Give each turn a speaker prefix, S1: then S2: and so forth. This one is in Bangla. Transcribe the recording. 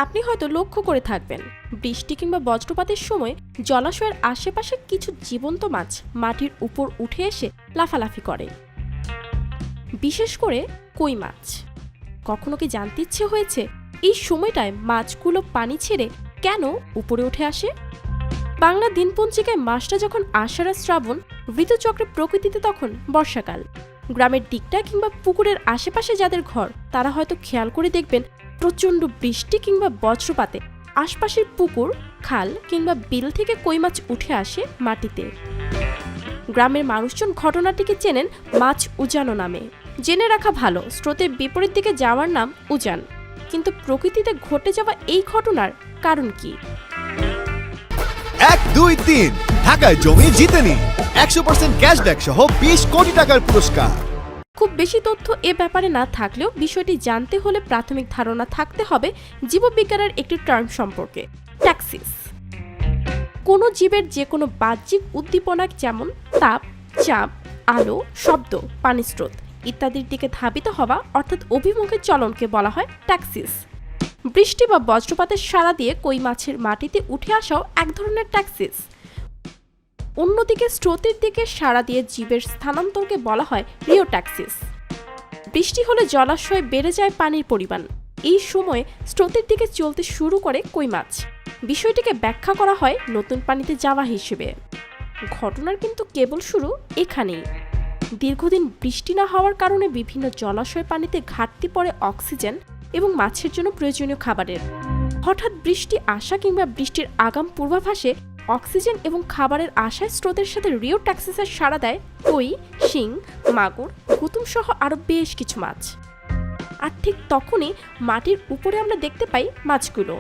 S1: আপনি হয়তো লক্ষ্য করে থাকবেন, বৃষ্টি কিংবা বজ্রপাতের সময় জলাশয়ের আশেপাশে কিছু জীবন্ত মাছ মাটির উপর উঠে এসে লাফালাফি করে, বিশেষ করে কই মাছ। কখনো কি জানতে ইচ্ছে হয়েছে এই সময়টায় মাছগুলো পানি ছেড়ে কেন উপরে উঠে আসে? বাংলা দিনপঞ্জিকায় মাসটা যখন আষাঢ় আর শ্রাবণ, ঋতুচক্রে প্রকৃতিতে তখন বর্ষাকাল। গ্রামের দিকটা কিংবা পুকুরের আশেপাশে যাদের ঘর, তারা হয়তো খেয়াল করে দেখবেন প্রচণ্ড বৃষ্টি কিংবা বজ্রপাতে আশপাশের পুকুর, খাল কিংবা বিল থেকে কই মাছ উঠে আসে মাটিতে। গ্রামের মানুষজন ঘটনাটিকে চেনেন মাছ উজানো নামে। জেনে রাখা ভালো, স্রোতের বিপরীত দিকে যাওয়ার নাম উজান। কিন্তু প্রকৃতিতে ঘটে যাওয়া এই ঘটনার কারণ কি?
S2: 1, 2, 3 ঢাকায় জমি জিতে নিন 100% ক্যাশব্যাক সহ 20 কোটি টাকার পুরস্কার।
S1: খুব বেশি তথ্য এ ব্যাপারে না থাকলেও বিষয়টি জানতে হলে প্রাথমিক ধারণা থাকতে হবে জীববিজ্ঞানের একটি টার্ম সম্পর্কে, ট্যাক্সিস। কোনো জীবের যে কোনো বাহ্যিক উদ্দীপনা যেমন তাপ, চাপ, আলো, শব্দ, পানির স্রোত ইত্যাদির দিকে ধাবিত হওয়া অর্থাৎ অভিমুখে চলনকে বলা হয় ট্যাক্সিস। বৃষ্টি বা বজ্রপাতের সাড়া দিয়ে কই মাছের মাটিতে উঠে আসাও এক ধরনের ট্যাক্সিস। অন্যদিকে স্রোতের দিকে সাড়া দিয়ে জীবের স্থানান্তরকে বলা হয় রিওট্যাক্সিস। বৃষ্টি হলে জলাশয়ে বেড়ে যায় পানির পরিমাণ। এই সময়ে স্রোতের দিকে চলতে শুরু করে কই মাছ। বিষয়টিকে ব্যাখ্যা করা হয় নতুন পানিতে যাওয়া হিসেবে। ঘটনার কিন্তু কেবল শুরু এখানেই। দীর্ঘদিন বৃষ্টি না হওয়ার কারণে বিভিন্ন জলাশয় পানিতে ঘাটতি পড়ে অক্সিজেন এবং মাছের জন্য প্রয়োজনীয় খাবারের। হঠাৎ বৃষ্টি আসা কিংবা বৃষ্টির আগাম পূর্বাভাসে অক্সিজেন এবং খাবারের আশায় স্রোতের সাথে রিওট্যাক্সিসের সাড়া দেয় কই, শিং, মাগুর, গুতুম সহ আরও বেশ কিছু মাছ। আর ঠিক তখনই মাটির উপরে আমরা দেখতে পাই মাছগুলো।